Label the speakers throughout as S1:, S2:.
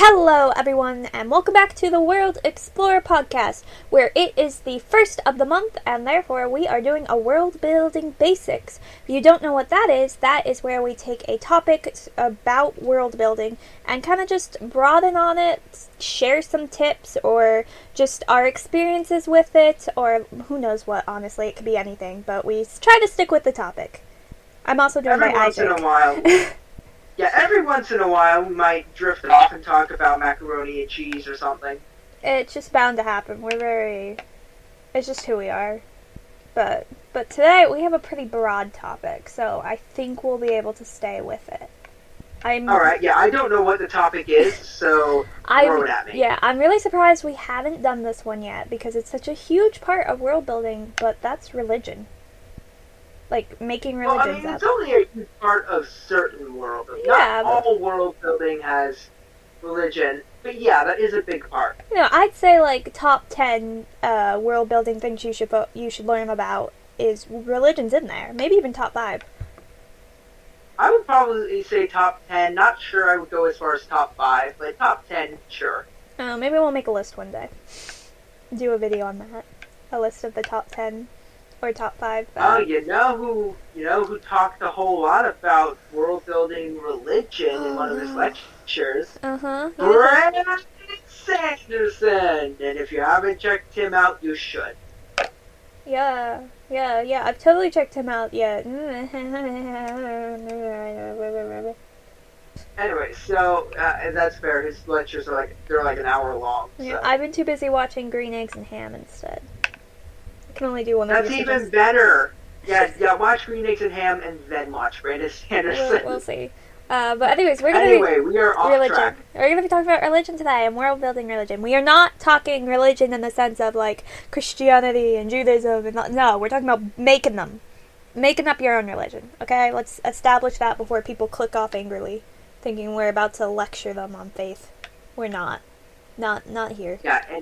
S1: Hello everyone, and welcome back to the World Explorer podcast, where it is the first of the month, and therefore we are doing a world building basics. If you don't know what that is where we take a topic about world building and kind of just broaden on it, share some tips, or just our experiences with it, or who knows what, honestly, it could be anything, but we try to stick with the topic. I'm also joined by Isaac.
S2: Every once in a while. Yeah, every once in a while we might drift off and talk about macaroni and cheese or something.
S1: It's just bound to happen. It's just who we are. But today we have a pretty broad topic, so I think we'll be able to stay with it.
S2: Alright, yeah, I don't know what the topic is, so throw it at me.
S1: Yeah, I'm really surprised we haven't done this one yet, because it's such a huge part of world building, but that's religion. Like, making religions
S2: Well, I mean, it's only a huge part of certain world building.
S1: Yeah,
S2: Not all world building has religion, but yeah, that is a big part.
S1: I'd say, like, top 10 world building things you should learn about is religion's in there. Maybe even top 5.
S2: I would probably say top 10. Not sure I would go as far as top 5, but top 10, sure.
S1: Maybe we'll make a list one day. Do a video on that. A list of the top 10. Or top 5.
S2: You know who talked a whole lot about world building religion in one of his lectures? Brandon Sanderson! And if you haven't checked him out, you should.
S1: Yeah. I've totally checked him out, yeah.
S2: Anyway, so, and that's fair. His lectures are they're like an hour long. So.
S1: Yeah, I've been too busy watching Green Eggs and Ham instead. I can only do one of
S2: That's even better. Yeah, watch Green Eggs and Ham and then watch Brandon Sanderson.
S1: We'll see. But anyways, we
S2: are off
S1: religion.
S2: track.
S1: We're going to be talking about religion today and world building religion. We are not talking religion in the sense of like Christianity and Judaism and no, we're talking about making them. Making up your own religion. Okay? Let's establish that before people click off angrily, thinking we're about to lecture them on faith. We're not. Not here.
S2: Yeah,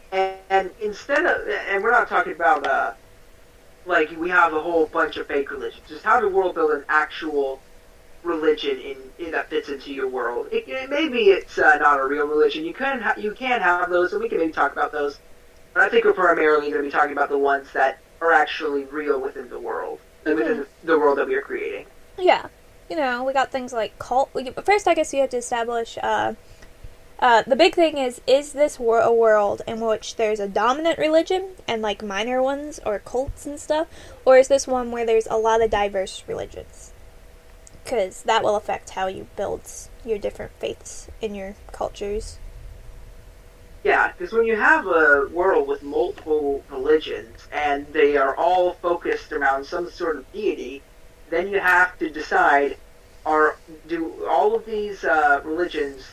S2: and instead of, and we're not talking about, like, we have a whole bunch of fake religions. Just how to world build an actual religion that fits into your world. Maybe it's not a real religion. You can have those, and we can maybe talk about those. But I think we're primarily going to be talking about the ones that are actually real within the world, within the world that we are creating.
S1: Yeah. We got things like cult. First, I guess you have to establish, the big thing is this a world in which there's a dominant religion and, like, minor ones or cults and stuff? Or is this one where there's a lot of diverse religions? Because that will affect how you build your different faiths in your cultures.
S2: Yeah, because when you have a world with multiple religions and they are all focused around some sort of deity, then you have to decide, do all of these religions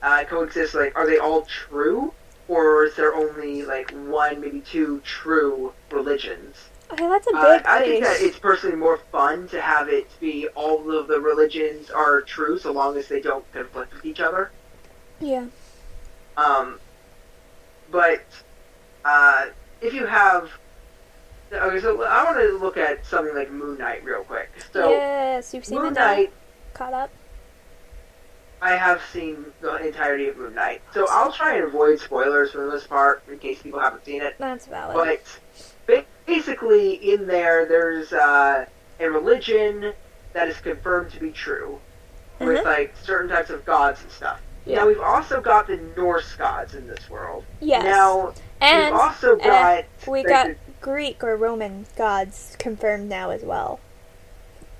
S2: coexist? Like, are they all true, or is there only like one, maybe two true religions?
S1: Okay, that's a big
S2: I think that it's personally more fun to have it be all of the religions are true, so long as they don't conflict with each other.
S1: Yeah.
S2: But if you have, okay, so I want to look at something like Moon Knight real quick. So
S1: yes, you've seen
S2: Moon Knight.
S1: Caught up.
S2: I have seen the entirety of Moon Knight, so I'll try and avoid spoilers for the most part, in case people haven't seen it.
S1: That's valid.
S2: But basically, in there's a religion that is confirmed to be true, with like certain types of gods and stuff.
S1: Yeah.
S2: Now we've also got the Norse gods in this world.
S1: Yes.
S2: Now
S1: and
S2: we've also got
S1: got Greek or Roman gods confirmed now as well.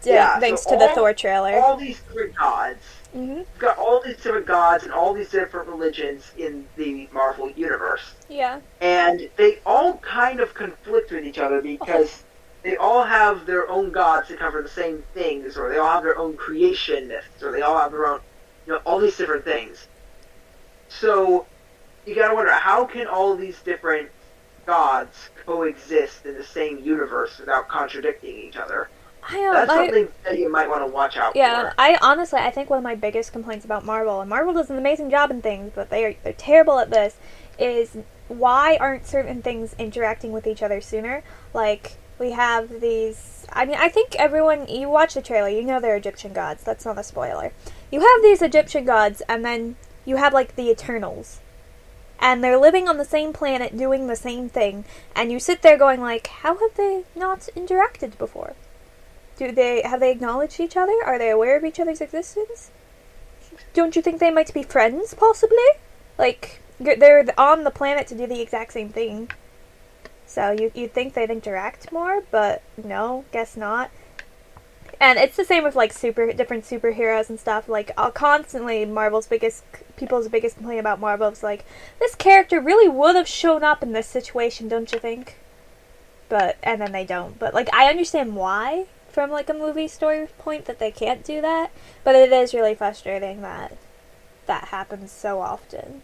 S2: Yeah,
S1: thanks to the Thor trailer.
S2: All these different gods.
S1: Mm-hmm.
S2: We've got all these different gods and all these different religions in the Marvel universe.
S1: Yeah.
S2: And they all kind of conflict with each other because they all have their own gods that cover the same things, or they all have their own creation myths, or they all have their own, all these different things. So you gotta wonder, how can all these different gods coexist in the same universe without contradicting each other? That's something that you might want to watch out for.
S1: Yeah, I think one of my biggest complaints about Marvel, and Marvel does an amazing job in things, but they're terrible at this, is why aren't certain things interacting with each other sooner? Like, we have these, I think you watch the trailer, you know they're Egyptian gods, that's not a spoiler. You have these Egyptian gods, and then you have like the Eternals, and they're living on the same planet doing the same thing, and you sit there going like, how have they not interacted before? Have they acknowledged each other? Are they aware of each other's existence? Don't you think they might be friends, possibly? Like, they're on the planet to do the exact same thing. So you'd think they'd interact more, but no, guess not. And it's the same with like different superheroes and stuff. Like constantly, people's biggest complaint about Marvel is like, this character really would have shown up in this situation, don't you think? And then they don't. But like, I understand why from like a movie story point that they can't do that. But it is really frustrating that that happens so often.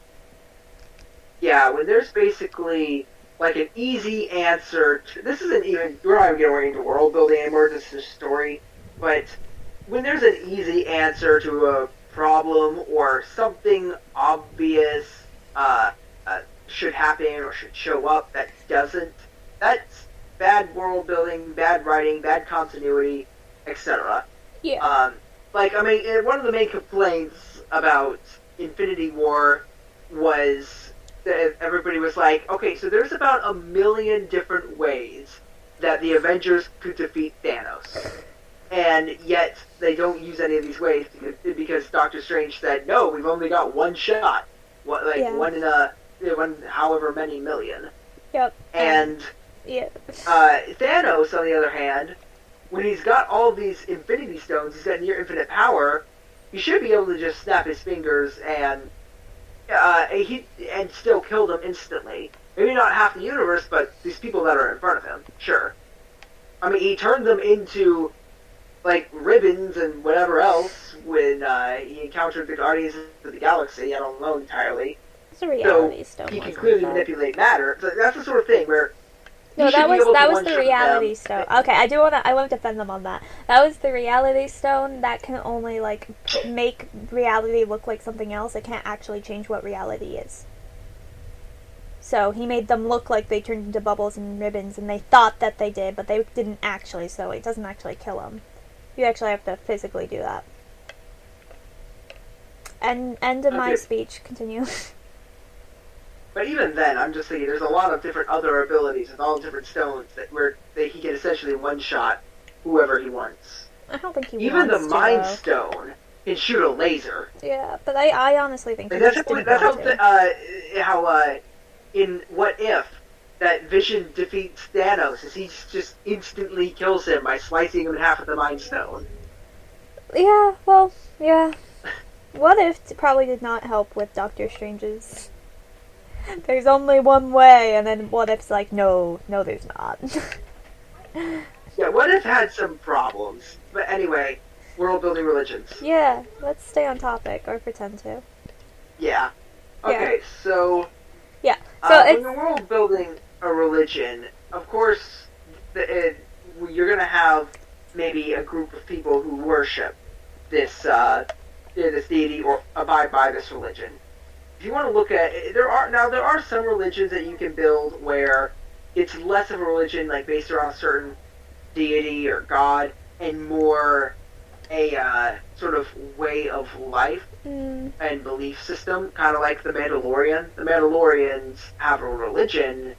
S2: Yeah, when there's basically like an easy answer to, this isn't even, we're not even getting into world building anymore, this is a story, but when there's an easy answer to a problem or something obvious should happen or should show up that doesn't, that's bad world building, bad writing, bad continuity, etc.
S1: Yeah.
S2: Like, I mean, one of the main complaints about Infinity War was that everybody was like, okay, so there's about 1 million different ways that the Avengers could defeat Thanos. And yet, they don't use any of these ways because Doctor Strange said, no, we've only got one shot. One in one however many million.
S1: Yep.
S2: And Thanos, on the other hand, when he's got all these Infinity Stones, he's got near infinite power, he should be able to just snap his fingers and still kill them instantly. Maybe not half the universe, but these people that are in front of him, sure. I mean, he turned them into, like, ribbons and whatever else when he encountered the Guardians of the Galaxy. I don't know entirely.
S1: It's a reality stone.
S2: He can clearly manipulate matter. So that's the sort of thing where
S1: no, that was the reality stone. Okay, I want to defend them on that. That was the reality stone that can only like make reality look like something else. It can't actually change what reality is. So he made them look like they turned into bubbles and ribbons, and they thought that they did, but they didn't actually. So it doesn't actually kill them. You actually have to physically do that. And end of my speech. Continue.
S2: But even then, I'm just thinking there's a lot of different other abilities with all different stones he can essentially one-shot whoever he wants.
S1: I don't think he
S2: even
S1: wants
S2: the Mind Stone can shoot a laser.
S1: Yeah, but I honestly think
S2: that's how in What If that Vision defeats Thanos is he just instantly kills him by slicing him in half with the Mind Stone.
S1: Yeah, well, yeah. What If probably did not help with Doctor Strange's there's only one way, and then What If's like, no, there's not.
S2: Yeah, What If had some problems. But anyway, world building religions.
S1: Yeah, let's stay on topic, or pretend to.
S2: Yeah. Okay, so...
S1: Yeah, so
S2: when you're world building a religion, of course, you're going to have maybe a group of people who worship this deity or abide by this religion. If you want to look at there are some religions that you can build where it's less of a religion like based around a certain deity or god and more a sort of way of life and belief system, kind of like the Mandalorian. The Mandalorians have a religion,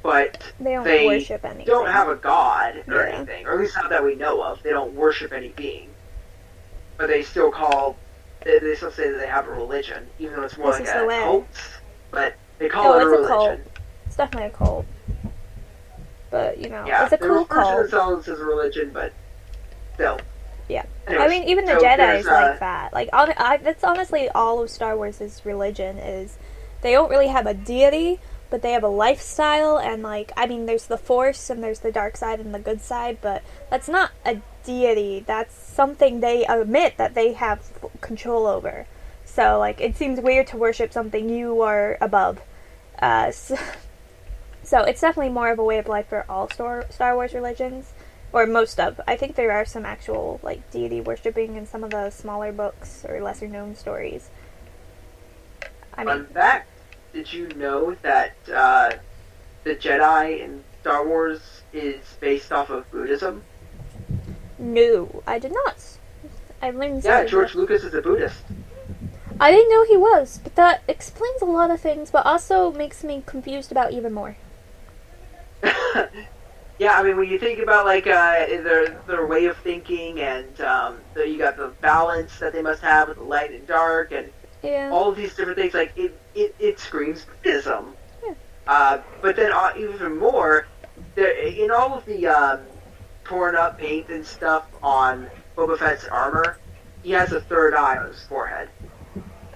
S2: but
S1: they don't worship anything.
S2: Don't have a god or anything, or at least not that we know of. They don't worship any being, but they still say that they have a religion, even though it's more like a cult. But they call it a religion.
S1: Cult. It's definitely a cult. But,
S2: yeah,
S1: it's a cool cult. They refer to
S2: themselves as a religion, but still.
S1: Yeah.
S2: Anyways,
S1: I mean, even the Jedi is like that. Like, that's honestly all of Star Wars' religion is they don't really have a deity, but they have a lifestyle, and, like, I mean, there's the Force, and there's the dark side and the good side, but that's not a deity. That's something they admit that they have control over. So, like, it seems weird to worship something you are above. So it's definitely more of a way of life for all Star Wars religions, or most of. I think there are some actual, like, deity worshipping in some of the smaller books or lesser known stories.
S2: Fun fact, did you know that the Jedi in Star Wars is based off of Buddhism?
S1: No, I did not. I learned.
S2: Yeah, George Lucas is a Buddhist.
S1: I didn't know he was, but that explains a lot of things, but also makes me confused about even more.
S2: Yeah, I mean, when you think about like their way of thinking, and you got the balance that they must have with the light and dark, and
S1: Yeah.
S2: all of these different things, like it screams Buddhism.
S1: Yeah.
S2: But then even more, in all of the torn up paint and stuff on Boba Fett's armor, he has a third eye on his forehead.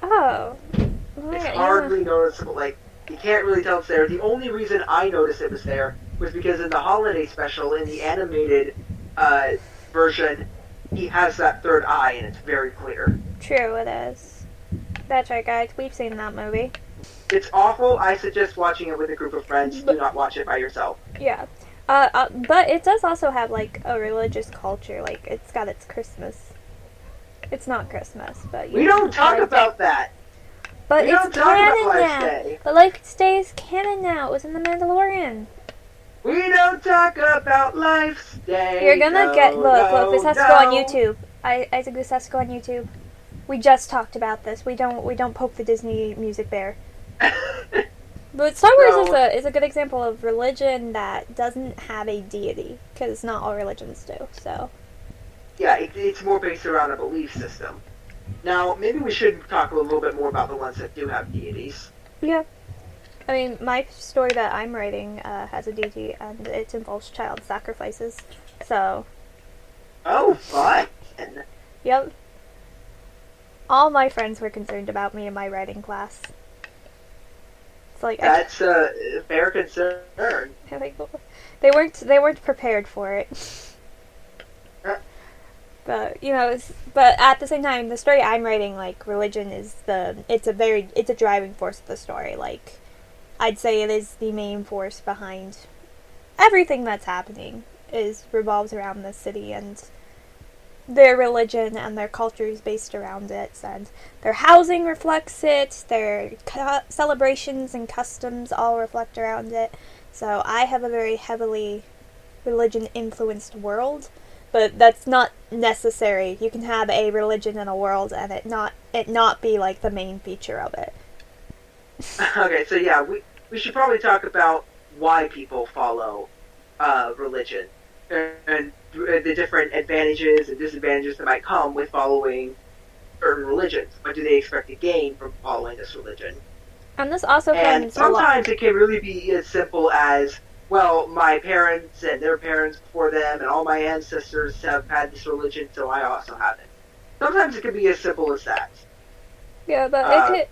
S1: Oh.
S2: It's
S1: Right,
S2: hardly noticeable. Like, you can't really tell it's there. The only reason I noticed it was there was because in the holiday special, in the animated version, he has that third eye, and it's very clear.
S1: True, it is. That's right, guys. We've seen that movie.
S2: It's awful. I suggest watching it with a group of friends. Do not watch it by yourself.
S1: Yeah. But it does also have, like, a religious culture. Like, it's got its Christmas. It's not Christmas, but...
S2: We don't talk about that!
S1: But
S2: we
S1: it's
S2: don't talk
S1: canon
S2: about Life's
S1: now!
S2: Day.
S1: But Life's Day is canon now. It was in The Mandalorian.
S2: We don't talk about Life's Day.
S1: You're gonna look, this has to go on
S2: no.
S1: YouTube. Isaac, this has to go on YouTube. We just talked about this. We don't poke the Disney music there. But Star Wars is a good example of religion that doesn't have a deity, because not all religions do. So
S2: yeah, it's more based around a belief system. Now, maybe we should talk a little bit more about the ones that do have deities.
S1: yeah, I mean, my story that I'm writing has a deity, and it involves child sacrifices. So
S2: Oh, fun!
S1: yep, all my friends were concerned about me in my writing class. It's like
S2: That's a fair concern.
S1: they weren't prepared for it. But but at the same time, the story I'm writing, like, religion is it's a driving force of the story. Like, I'd say it is the main force behind everything that's happening. Revolves around this city, and their religion and their culture is based around it, and their housing reflects it, their celebrations and customs all reflect around it. So I have a very heavily religion-influenced world, but that's not necessary. You can have a religion in a world and it not be like the main feature of it.
S2: Okay, so yeah, we should probably talk about why people follow religion, and the different advantages and disadvantages that might come with following certain religions. What do they expect to gain from following this religion?
S1: And this also
S2: And
S1: comes
S2: sometimes it can really be as simple as, well, my parents and their parents before them and all my ancestors have had this religion, so I also have it. Sometimes it can be as simple as that.
S1: Yeah, but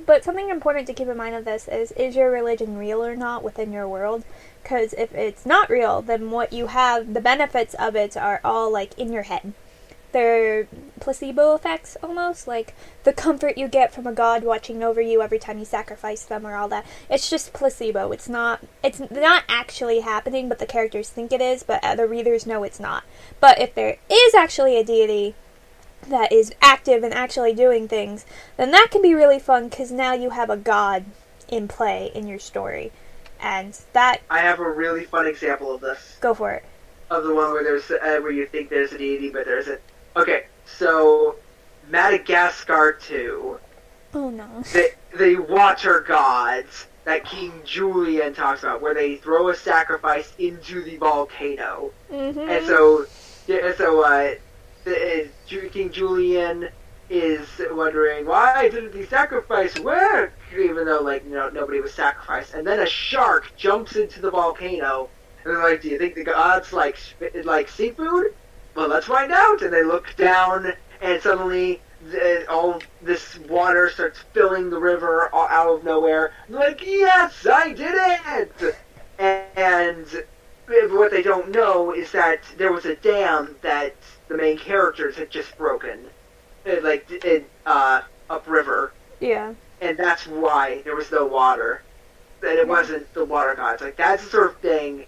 S1: but something important to keep in mind of this is your religion real or not within your world? Because if it's not real, then what you have, the benefits of it are all, like, in your head. They're placebo effects, almost, like the comfort you get from a god watching over you every time you sacrifice them or all that. It's just placebo. It's not actually happening, but the characters think it is, but the readers know it's not. But if there is actually a deity that is active and actually doing things, then that can be really fun, because now you have a god in play in your story. And that...
S2: I have a really fun example of this.
S1: Go for it.
S2: Of the one where there's where you think there's a deity, but there isn't. Okay, so Madagascar 2.
S1: Oh no.
S2: The water gods that King Julian talks about, where they throw a sacrifice into the volcano.
S1: Mm-hmm.
S2: And so King Julian is wondering, why didn't the sacrifice work? Even though, like, nobody was sacrificed. And then a shark jumps into the volcano, and they're like, do you think the gods like seafood? Well, let's find out. And they look down, and suddenly all this water starts filling the river out of nowhere. And they're like, yes, I did it! And what they don't know is that there was a dam that the main characters had just broken, upriver.
S1: Yeah.
S2: And that's why there was no water. And it wasn't the water gods. Like, that's the sort of thing.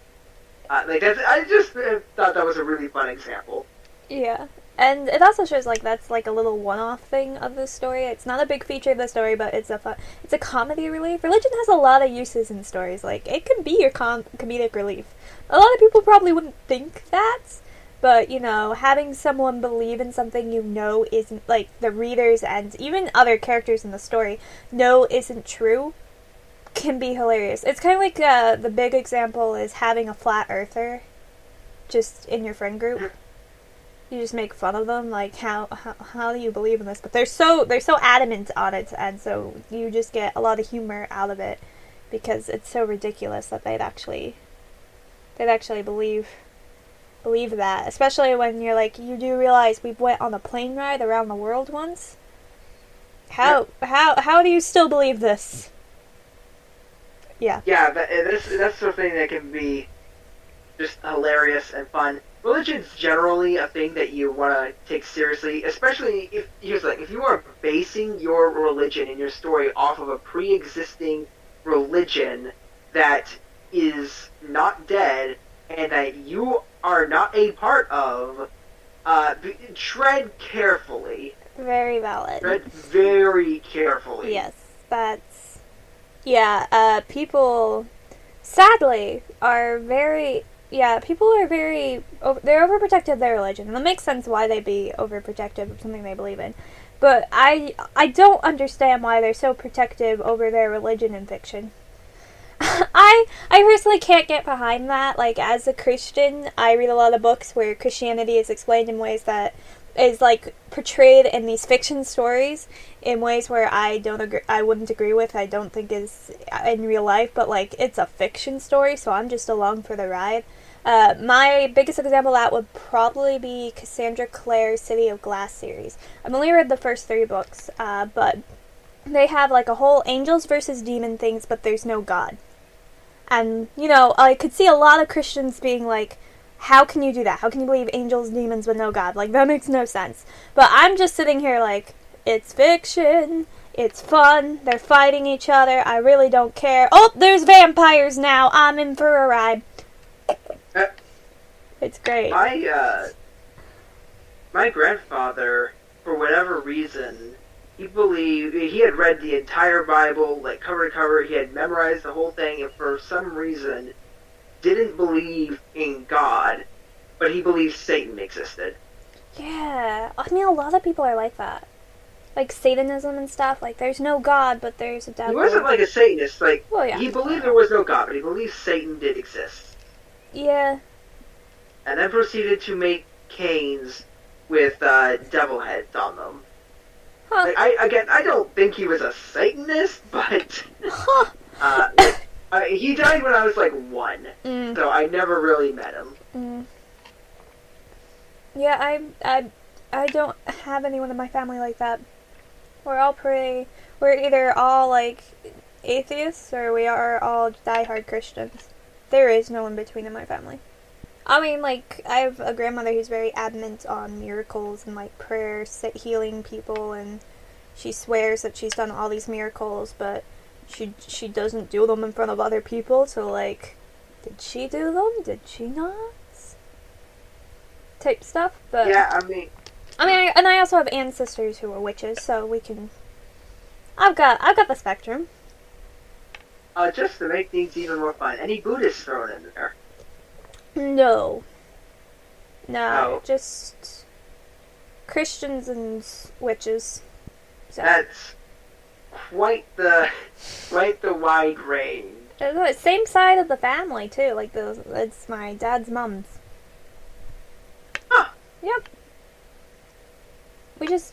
S2: I just thought that was a really fun example.
S1: Yeah. And it also shows, like, that's like a little one-off thing of the story. It's not a big feature of the story, but it's a comedy relief. Religion has a lot of uses in stories. Like, it can be your comedic relief. A lot of people probably wouldn't think that, but, you know, having someone believe in something you know isn't, like, the readers and even other characters in the story know isn't true can be hilarious. It's kind of like the big example is having a flat earther just in your friend group. You just make fun of them, like, how do you believe in this? But they're so adamant on it, and so you just get a lot of humor out of it because it's so ridiculous that they'd actually believe that. Especially when you're like, you do realize we went on a plane ride around the world once. How do you still believe this? Yeah.
S2: Yeah, that's the sort of thing that can be just hilarious and fun. Religion's generally a thing that you want to take seriously, especially if you are basing your religion and your story off of a pre-existing religion that is not dead and that you are not a part of. Tread carefully.
S1: Very valid.
S2: Tread very carefully.
S1: Yes, that's... Yeah, people, sadly, are very... Yeah, people are very... They're overprotective of their religion, and it makes sense why they'd be overprotective of something they believe in. But I don't understand why they're so protective over their religion in fiction. I personally can't get behind that. Like, as a Christian, I read a lot of books where Christianity is explained in ways that is, like, portrayed in these fiction stories in ways where I wouldn't agree with, I don't think is in real life, but, like, it's a fiction story, so I'm just along for the ride. My biggest example of that would probably be Cassandra Clare's City of Glass series. I've only read the first 3 books, but they have, like, a whole angels versus demon things, but there's no God. And, you know, I could see a lot of Christians being like, how can you do that? How can you believe angels, demons, with no God? Like, that makes no sense. But I'm just sitting here like, it's fiction, it's fun, they're fighting each other, I really don't care. Oh, there's vampires now, I'm in for a ride. It's great.
S2: My grandfather, for whatever reason, he had read the entire Bible, like, cover to cover, he had memorized the whole thing, and for some reason didn't believe in God, but he believed Satan existed.
S1: Yeah, I mean, a lot of people are like that. Like, Satanism and stuff, like, there's no God, but there's a devil.
S2: He wasn't like a Satanist, like,
S1: well, yeah.
S2: He believed there was no God, but he believed Satan did exist.
S1: Yeah.
S2: And then proceeded to make canes with devil heads on them.
S1: Huh.
S2: Like, I don't think he was a Satanist, but he died when I was like 1, so I never really met him.
S1: Yeah, I don't have anyone in my family like that. We're either all like atheists or we are all diehard Christians. There is no in between in my family. I mean, like, I have a grandmother who's very adamant on miracles and, like, prayers, healing people, and she swears that she's done all these miracles, but she doesn't do them in front of other people, so, like, did she do them? Did she not? Type stuff, but...
S2: Yeah,
S1: I also have ancestors who are witches, so we can... I've got the spectrum.
S2: Just to make things even more fun, any Buddhists thrown in there?
S1: No.
S2: No.
S1: Just Christians and witches. So.
S2: That's quite the wide range.
S1: Same side of the family too. Like it's my dad's mom's.
S2: Huh.
S1: Yep.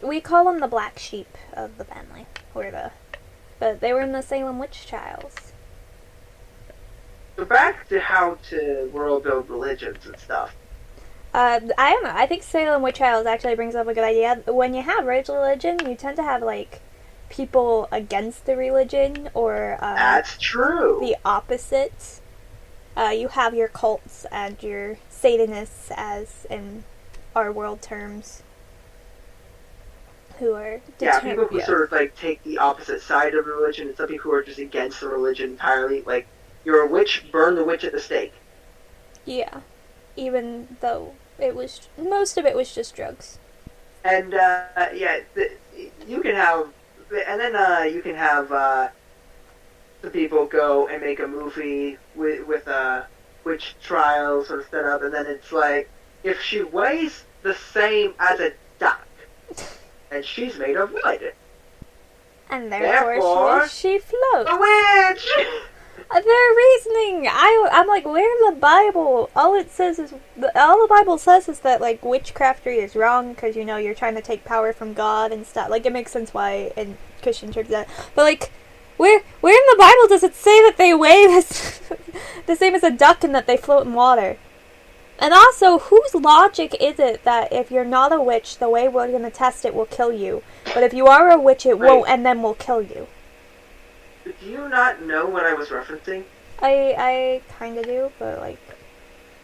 S1: We call them the black sheep of the family, but they were in the Salem witch trials.
S2: So back to how to world build religions and stuff.
S1: I don't know. I think Salem witch trials actually brings up a good idea. When you have religion, you tend to have like people against the religion or
S2: that's true.
S1: The opposite. You have your cults and your Satanists, as in our world terms, who are
S2: people who sort of like take the opposite side of religion, and some people who are just against the religion entirely. Like, you're a witch, burn the witch at the stake.
S1: Yeah, even though most of it was just drugs.
S2: And you can have some people go and make a movie with witch trials sort of set up, and then it's like, if she weighs the same as a duck, and she's made of wood.
S1: And therefore she floats.
S2: A witch!
S1: Their reasoning, I'm like, where in the Bible? All the Bible says is that, like, witchcraftery is wrong because, you know, you're trying to take power from God and stuff. Like, it makes sense why in Christian church that. But, like, where in the Bible does it say that they weigh the same as a duck and that they float in water? And also, whose logic is it that if you're not a witch, the way we're going to test it will kill you, but if you are a witch, it won't, and then will kill you?
S2: Do you not know what I was referencing?
S1: I kind of do, but, like...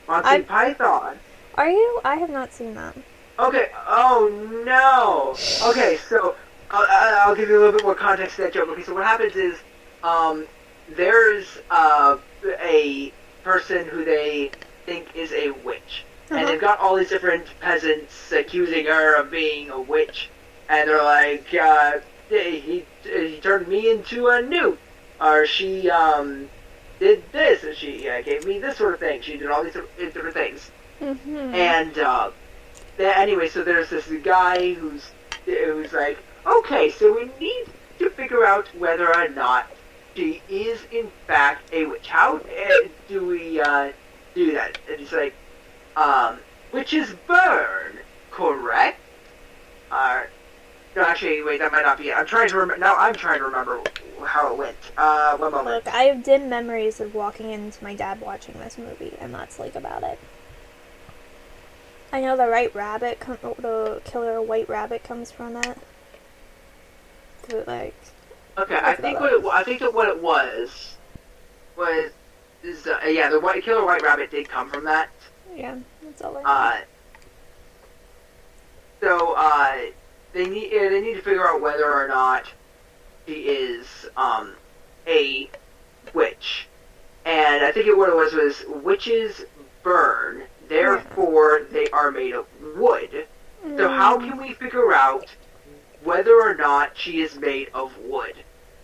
S2: Monty Python.
S1: Are you? I have not seen that.
S2: Okay, oh no! Okay, so, I'll give you a little bit more context to that joke. Okay, so what happens is, there's, a person who they think is a witch. And they've got all these different peasants accusing her of being a witch. And they're like, he turned me into a newt. Or she, did this, and she gave me this sort of thing. She did all these different things.
S1: Mm-hmm.
S2: And, anyway, so there's this guy who's like, okay, so we need to figure out whether or not she is, in fact, a witch. How do we, do that? And he's like, witches burn, correct? No, actually, wait, that might not be it. I'm trying to remember how it went. One moment.
S1: Look, I have dim memories of walking into my dad watching this movie, and that's, like, about it. I know the killer white rabbit comes from that. But, like...
S2: Okay, I think that what it was the killer white rabbit did come from that.
S1: Yeah, that's all I know.
S2: So, they need to figure out whether or not she is, a witch. And I think what it was witches burn, therefore they are made of wood. So how can we figure out whether or not she is made of wood?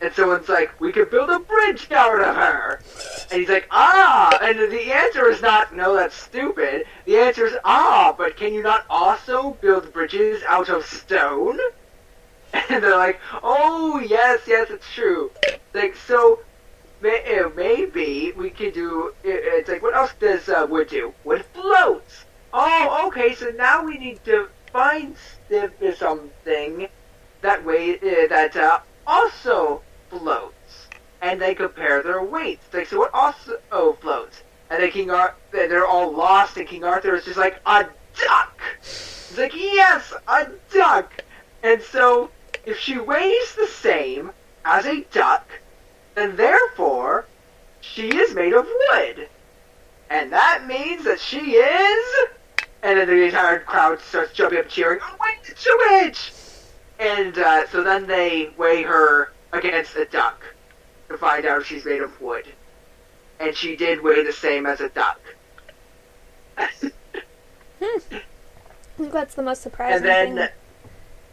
S2: And someone's like, we could build a bridge out of her. And he's like, and the answer is not, no, that's stupid. The answer is, but can you not also build bridges out of stone? And they're like, oh, yes, it's true. Like, so, maybe we could do, it's like, what else does wood do? Wood floats. Oh, okay, so now we need to find something that also floats. And they compare their weights. Like, so what also floats? And then they're all lost, and King Arthur is just like, a duck! He's like, yes, a duck! And so, if she weighs the same as a duck, then therefore, she is made of wood. And that means that she is... And then the entire crowd starts jumping up and cheering, oh wait, it's a witch! And so then they weigh her against a duck to find out if she's made of wood. And she did weigh the same as a duck.
S1: I think that's the most surprising thing.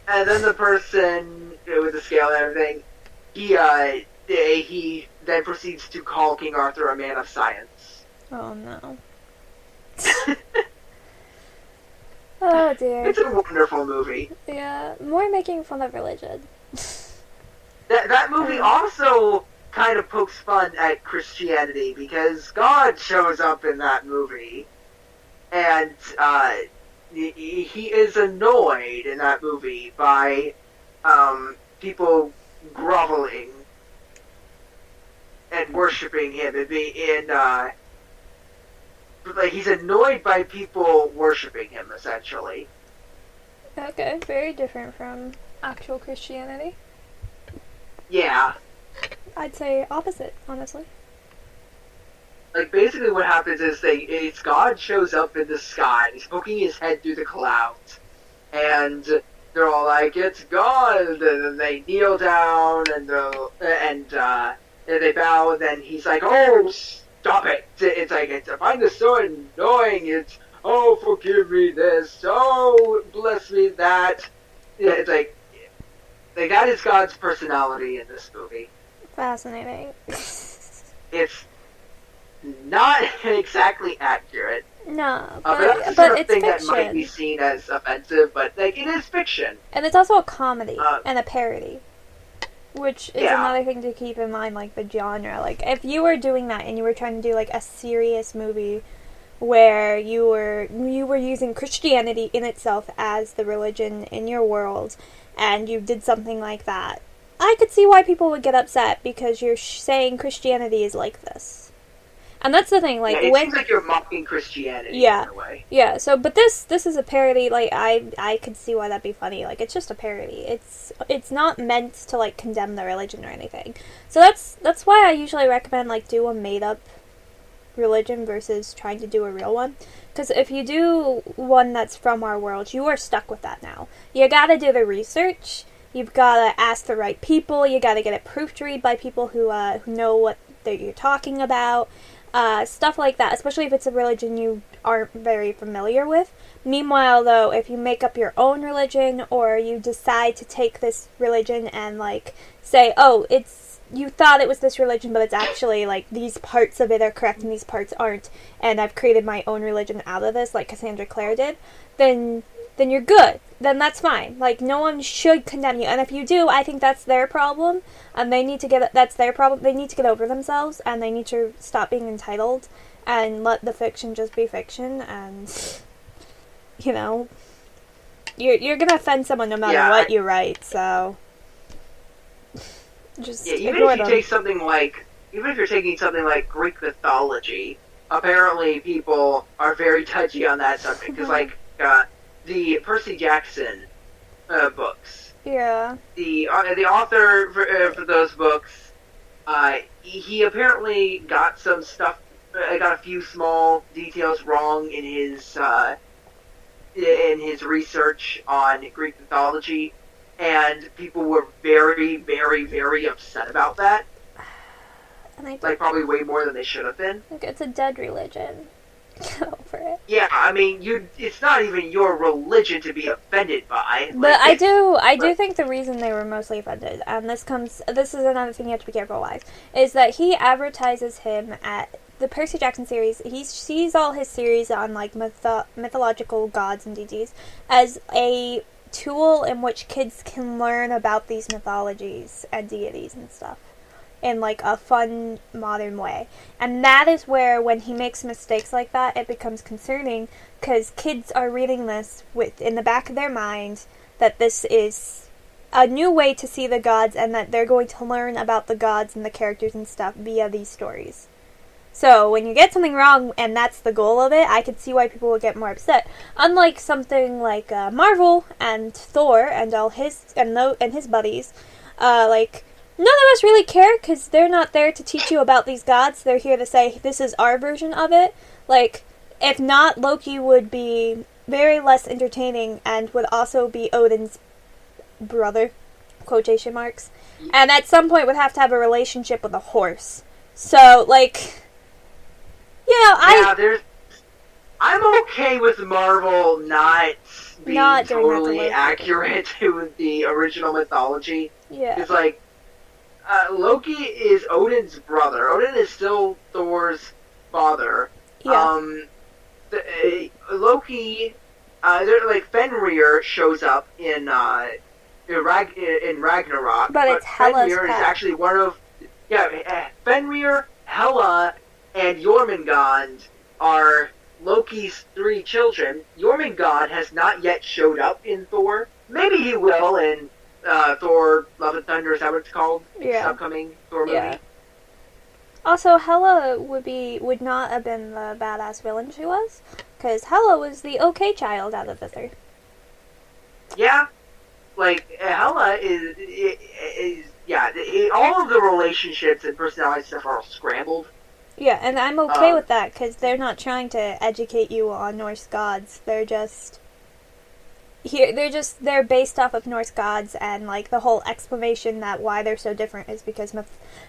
S2: And then the person with the scale and everything, he then proceeds to call King Arthur a man of science.
S1: Oh no. Oh dear.
S2: It's a wonderful movie.
S1: Yeah, more making fun of religion.
S2: That movie also kind of pokes fun at Christianity, because God shows up in that movie, and he is annoyed in that movie by people groveling and worshiping him, and like, he's annoyed by people worshiping him, essentially.
S1: Okay, very different from actual Christianity.
S2: Yeah.
S1: I'd say opposite, honestly.
S2: Like, basically what happens is God shows up in the sky, he's poking his head through the clouds, and they're all like, it's God, and then they kneel down, and they bow, and then he's like, oh, stop it! It's like, I find this so annoying, it's, oh, forgive me this, oh, bless me that. It's like that is God's personality in this movie.
S1: Fascinating.
S2: It's not exactly accurate.
S1: No,
S2: But that's the
S1: but
S2: sort of
S1: it's
S2: thing
S1: fiction.
S2: that might be seen as offensive, but like it is fiction.
S1: And it's also a comedy and a parody. Which is
S2: Yeah.
S1: another thing to keep in mind, like the genre. Like, if you were doing that and you were trying to do like a serious movie where you were using Christianity in itself as the religion in your world, and you did something like that, I could see why people would get upset because you're saying Christianity is like this. And that's the thing, like,
S2: yeah, it
S1: when
S2: seems like you're mocking Christianity
S1: yeah,
S2: in a way.
S1: yeah. So, but this is a parody. Like, I could see why that'd be funny. Like, it's just a parody. It's not meant to like condemn the religion or anything. So that's why I usually recommend like do a made up religion versus trying to do a real one. Because if you do one that's from our world, you are stuck with that now. You gotta do the research. You've gotta ask the right people. You gotta get it proofread by people who know what you're talking about. Stuff like that, especially if it's a religion you aren't very familiar with. Meanwhile, though, if you make up your own religion or you decide to take this religion and, like, say, oh, you thought it was this religion, but it's actually, like, these parts of it are correct and these parts aren't, and I've created my own religion out of this, like Cassandra Clare did, then you're good. Then that's fine. Like, no one should condemn you. And if you do, I think that's their problem. And that's their problem. They need to get over themselves, and they need to stop being entitled and let the fiction just be fiction. And, you know, you're gonna offend someone no matter what you write, so just
S2: even
S1: ignore
S2: if you
S1: them.
S2: take something like, even if you're taking something like Greek mythology, apparently people are very touchy on that subject. Because, like, the Percy Jackson books.
S1: Yeah.
S2: The author for those books, he apparently got some stuff, got a few small details wrong in his research on Greek mythology, and people were very, very, very upset about that.
S1: And I
S2: like probably way more than they should have been.
S1: think it's a dead religion. Get over it.
S2: Yeah, I mean, it's not even your religion to be offended by.
S1: But I do think the reason they were mostly offended, and this is another thing you have to be careful with, is that he advertises him at the Percy Jackson series. He sees all his series on like mythological gods and deities as a tool in which kids can learn about these mythologies and deities and stuff in like a fun modern way. And that is where, when he makes mistakes like that, it becomes concerning, because kids are reading this with in the back of their mind that this is a new way to see the gods, and that they're going to learn about the gods and the characters and stuff via these stories. So when you get something wrong and that's the goal of it, I could see why people would get more upset. Unlike something like Marvel and Thor and all his his buddies, like, none of us really care, because they're not there to teach you about these gods. They're here to say, this is our version of it. Like, if not, Loki would be very less entertaining and would also be Odin's brother, quotation marks. And at some point would have to have a relationship with a horse. So, like,
S2: I'm okay with Marvel not being totally accurate to the original mythology.
S1: Yeah.
S2: It's like, Loki is Odin's brother. Odin is still Thor's father.
S1: Yeah.
S2: Loki, like Fenrir shows up in Ragnarok,
S1: but it's Hela's
S2: Fenrir is actually one of Fenrir, Hela, and Jormungand are Loki's 3 children. Jormungand has not yet showed up in Thor. Maybe he will in Thor: Love and Thunder. Is that what it's called?
S1: Yeah.
S2: This upcoming Thor movie.
S1: Yeah. Also, Hela would not have been the badass villain she was, because Hela was the okay child out of the 3.
S2: Yeah, like Hela is all of the relationships and personality stuff are all scrambled.
S1: Yeah, and I'm okay with that, because they're not trying to educate you on Norse gods. They're just they're based off of Norse gods, and like the whole explanation that why they're so different is because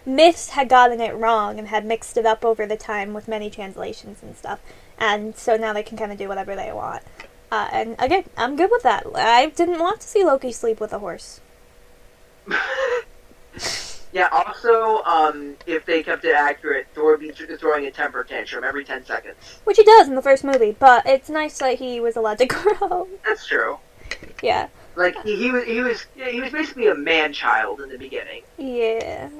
S1: myths had gotten it wrong and had mixed it up over the time with many translations and stuff, and so now they can kind of do whatever they want. And again, I'm good with that. I didn't want to see Loki sleep with a horse.
S2: Yeah, also, if they kept it accurate, Thor would be throwing a temper tantrum every 10 seconds.
S1: Which he does in the first movie, but it's nice that he was allowed to grow.
S2: That's true.
S1: Yeah.
S2: Like, he was basically a man-child in the beginning.
S1: Yeah.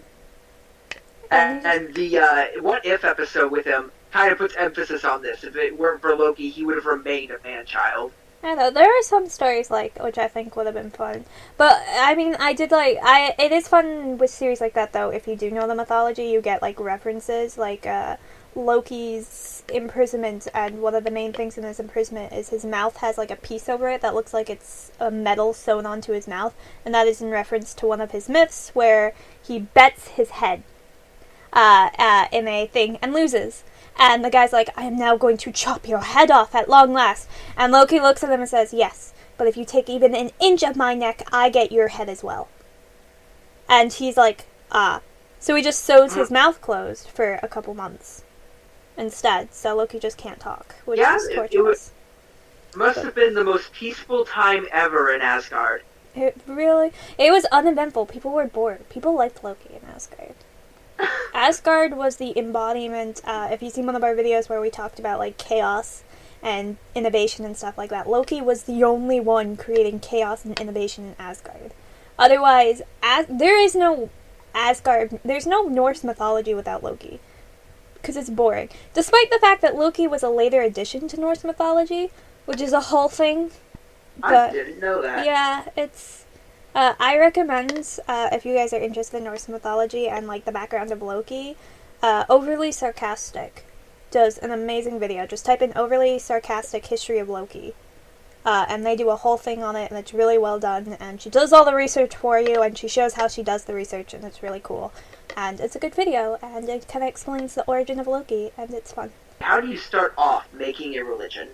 S2: And the What If episode with him kind of puts emphasis on this. If it weren't for Loki, he would have remained a man-child.
S1: I know, there are some stories, like, which I think would have been fun. But, I mean, it is fun with series like that, though. If you do know the mythology, you get, like, references, like, Loki's imprisonment, and one of the main things in his imprisonment is his mouth has, like, a piece over it that looks like it's a metal sewn onto his mouth, and that is in reference to one of his myths, where he bets his head, in a thing, and loses. And the guy's like, I am now going to chop your head off at long last. And Loki looks at him and says, yes, but if you take even an inch of my neck, I get your head as well. And he's like, ah. So he just sews his mouth closed for a couple months instead. So Loki just can't talk, which is torturous.
S2: It must have been the most peaceful time ever in Asgard.
S1: It was uneventful. People were bored. People liked Loki in Asgard. Asgard was the embodiment, if you've seen one of our videos where we talked about, like, chaos and innovation and stuff like that, Loki was the only one creating chaos and innovation in Asgard. Otherwise, there is no Asgard, there's no Norse mythology without Loki. Because it's boring. Despite the fact that Loki was a later addition to Norse mythology, which is a whole thing. But,
S2: I didn't know that.
S1: Yeah, it's... I recommend, if you guys are interested in Norse mythology and, like, the background of Loki, Overly Sarcastic does an amazing video. Just type in Overly Sarcastic History of Loki. And they do a whole thing on it, and it's really well done. And she does all the research for you, and she shows how she does the research, and it's really cool. And it's a good video, and it kind of explains the origin of Loki, and it's fun.
S2: How do you start off making a religion?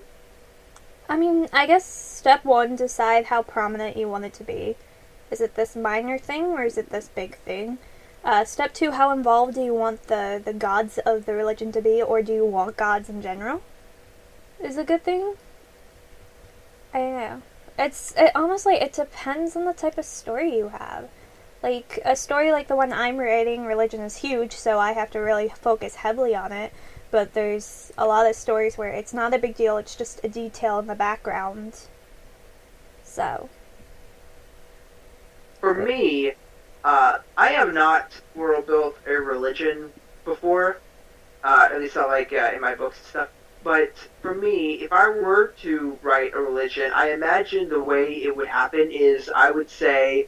S1: I mean, I guess step one, decide how prominent you want it to be. Is it this minor thing, or is it this big thing? Step two, how involved do you want the gods of the religion to be, or do you want gods in general? Is a good thing? I don't know. Honestly, it depends on the type of story you have. Like, a story like the one I'm writing, religion is huge, so I have to really focus heavily on it. But there's a lot of stories where it's not a big deal, it's just a detail in the background. So...
S2: For me, I have not world built a religion before, at least not like in my books and stuff. But for me, if I were to write a religion, I imagine the way it would happen is I would say,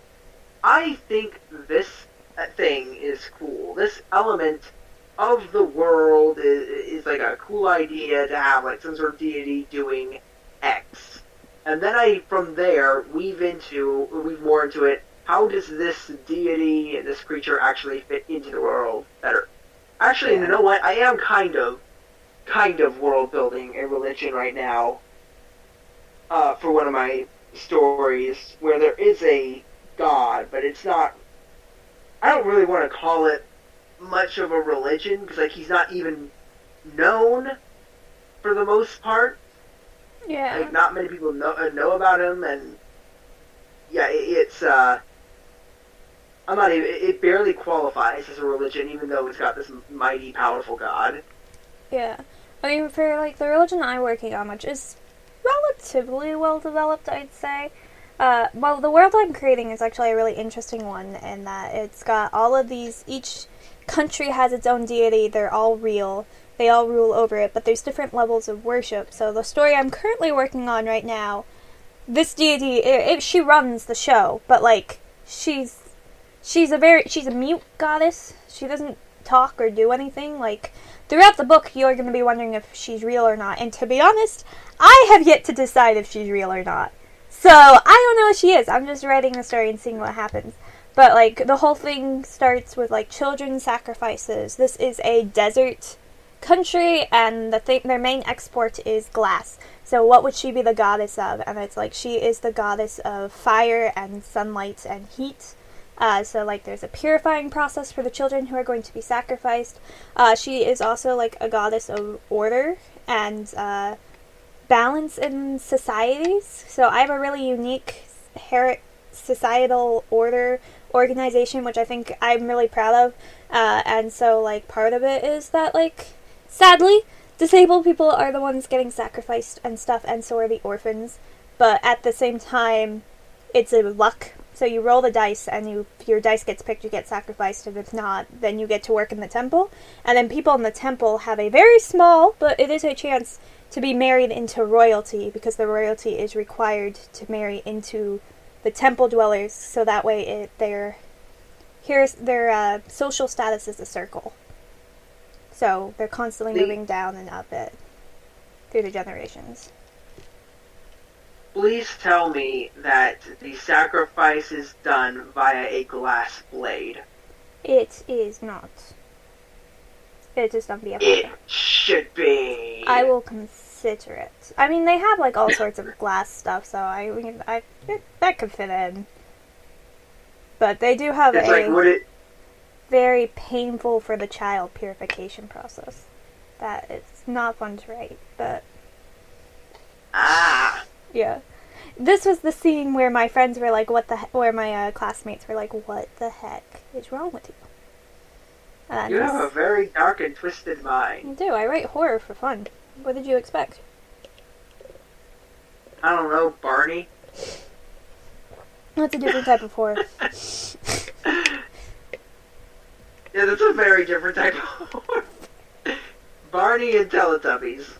S2: I think this thing is cool. This element of the world is like a cool idea to have, like some sort of deity doing X. And then I, from there, weave more into it. How does this deity and this creature actually fit into the world better? Actually, you know what? I am kind of world building a religion right now. For one of my stories, where there is a god, but it's not. I don't really want to call it much of a religion because, like, he's not even known for the most part.
S1: Yeah.
S2: Like, not many people know about him, and yeah, it's I'm not even. It barely qualifies as a religion, even though it's got this mighty, powerful god.
S1: Yeah. I mean, for, like, the religion I'm working on, which is relatively well developed, I'd say. Well, the world I'm creating is actually a really interesting one in that it's got all of these. Each country has its own deity. They're all real. They all rule over it, but there's different levels of worship. So the story I'm currently working on right now, this deity, she runs the show, but, like, she's a mute goddess. She doesn't talk or do anything. Like, throughout the book, you're going to be wondering if she's real or not. And to be honest, I have yet to decide if she's real or not. So, I don't know if she is. I'm just writing the story and seeing what happens. But, like, the whole thing starts with, like, children sacrifices. This is a desert country, and their main export is glass. So what would she be the goddess of? And it's like, she is the goddess of fire and sunlight and heat. So, like, there's a purifying process for the children who are going to be sacrificed. She is also, like, a goddess of order and balance in societies. So I have a really unique societal order organization, which I think I'm really proud of. And so, like, part of it is that, like, sadly, disabled people are the ones getting sacrificed and stuff, and so are the orphans. But at the same time, it's a luck. So you roll the dice, and if your dice gets picked, you get sacrificed, and if not, then you get to work in the temple. And then people in the temple have a very small, but it is a chance to be married into royalty, because the royalty is required to marry into the temple dwellers, so that way their social status is a circle. So they're constantly moving down and up it through the generations.
S2: Please tell me that the sacrifice is done via a glass blade.
S1: It is not. It is done via fire.
S2: It should be.
S1: I will consider it. I mean, they have like all sorts of glass stuff, so that could fit in. But they do have very painful for the child purification process. That it's not fun to write, but yeah. This was the scene where my friends were like, where my classmates were like, what the heck is wrong with you?
S2: You have a very dark and twisted mind.
S1: I do. I write horror for fun. What did you expect?
S2: I don't know, Barney.
S1: That's a different type of horror.
S2: Yeah, that's a very different type of horror. Barney and Teletubbies.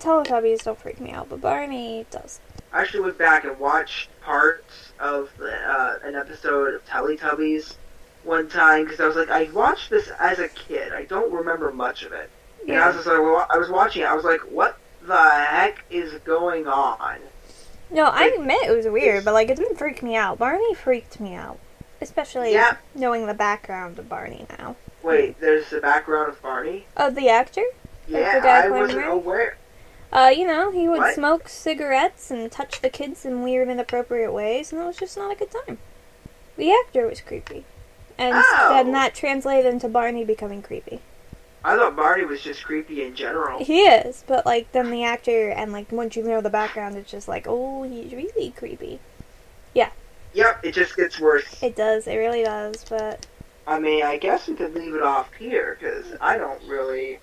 S1: Teletubbies don't freak me out, but Barney does.
S2: I actually went back and watched parts of an episode of Teletubbies one time, because I was like, I watched this as a kid. I don't remember much of it. Yeah. And I was just like, I was watching it, I was like, what the heck is going on?
S1: No, I admit it was weird, but like, it didn't freak me out. Barney freaked me out. Especially knowing the background of Barney now.
S2: Wait, there's the background of Barney?
S1: Oh, the actor?
S2: Yeah, I wasn't aware.
S1: He would smoke cigarettes and touch the kids in weird, inappropriate ways, and it was just not a good time. The actor was creepy. And then that translated into Barney becoming creepy.
S2: I thought Barney was just creepy in general.
S1: He is, but like, then the actor, and like, once you know the background, it's just like, oh, he's really creepy. Yeah.
S2: Yep, it just gets worse.
S1: It does, it really does, but...
S2: I mean, I guess we could leave it off here, because I don't really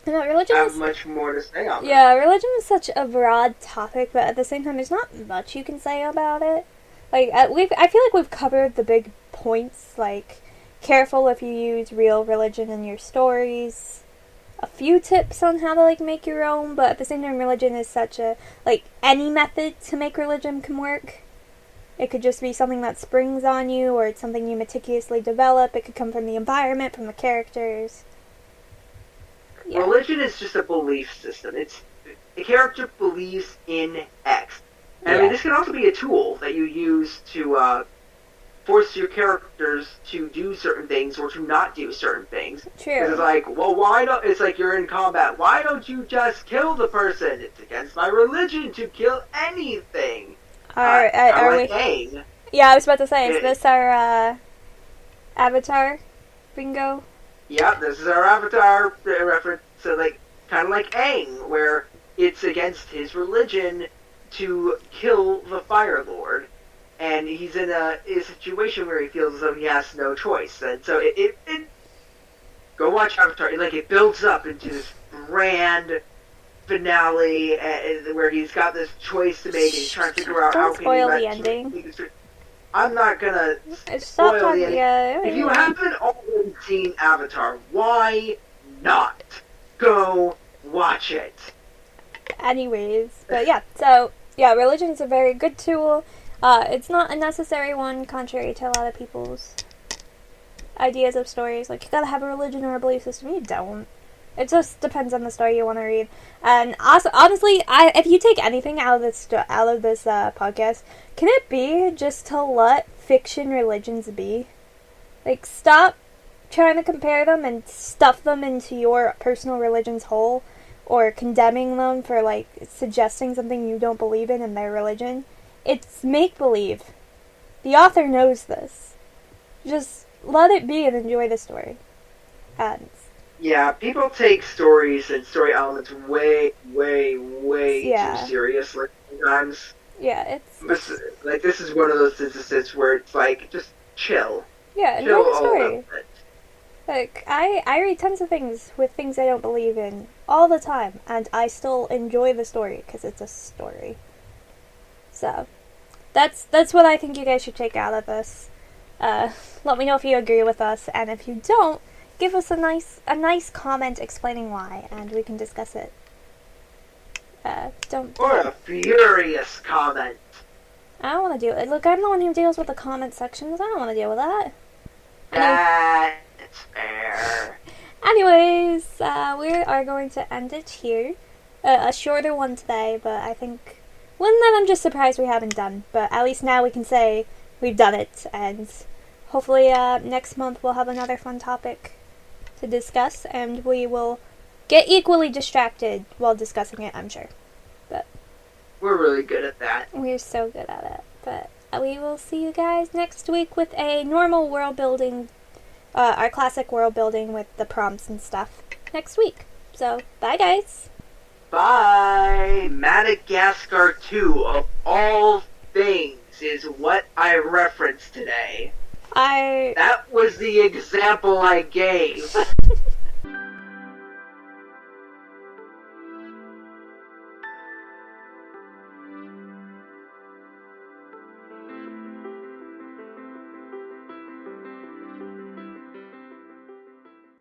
S1: religion
S2: have much more to say on it.
S1: Yeah, religion is such a broad topic, but at the same time, there's not much you can say about it. Like, I feel like we've covered the big points, like, careful if you use real religion in your stories, a few tips on how to, like, make your own, but at the same time, religion is such a, like, any method to make religion can work. It could just be something that springs on you, or it's something you meticulously develop. It could come from the environment, from the characters.
S2: Yeah. Religion is just a belief system. It's a character believes in X. And I mean, this can also be a tool that you use to force your characters to do certain things or to not do certain things.
S1: True.
S2: It's like, well, why don't... It's like you're in combat. Why don't you just kill the person? It's against my religion to kill anything.
S1: Are we...
S2: Aang.
S1: Yeah, I was about to say, is this our Avatar bingo?
S2: Yeah, this is our Avatar reference. So, like, kind of like Aang, where it's against his religion to kill the Fire Lord, and he's in a situation where he feels as though he has no choice. And so it go watch Avatar. It builds up into this grand finale where he's got this choice to make, and he's trying to figure out how can
S1: spoil the ending.
S2: I'm not gonna spoil the ending. If you haven't already seen Avatar, why not go watch it?
S1: Anyways, but yeah, so yeah, religion is a very good tool. It's not a necessary one, contrary to a lot of people's ideas of stories. Like, you gotta have a religion or a belief system. You don't. It just depends on the story you want to read. And also, honestly, if you take anything out of this podcast, can it be just to let fiction religions be? Like, stop trying to compare them and stuff them into your personal religion's hole, or condemning them for, like, suggesting something you don't believe in their religion. It's make-believe. The author knows this. Just let it be and enjoy the story.
S2: Yeah, people take stories and story elements way, way, way too seriously sometimes.
S1: Yeah,
S2: like, this is one of those instances where it's like, just chill.
S1: Yeah, enjoy
S2: Chill
S1: the
S2: a
S1: story.
S2: little bit.
S1: Like, I read tons of things with things I don't believe in all the time, and I still enjoy the story because it's a story. So, that's what I think you guys should take out of this. Let me know if you agree with us, and if you don't, give us a nice comment explaining why, and we can discuss it. Don't.
S2: Or a furious comment.
S1: I don't want to deal. Look, I'm the one who deals with the comment sections. I don't want to deal with that.
S2: That's fair.
S1: Anyways, we are going to end it here. A shorter one today, but I think one that I'm just surprised we haven't done. But at least now we can say we've done it, and hopefully next month we'll have another fun topic to discuss, and we will get equally distracted while discussing it, I'm sure. But
S2: we're really good at that.
S1: We're so good at it. But we will see you guys next week with a normal world building, our classic world building with the prompts and stuff next week. So, bye guys!
S2: Bye! Madagascar 2, of all things, is what I referenced today. That was the example I gave.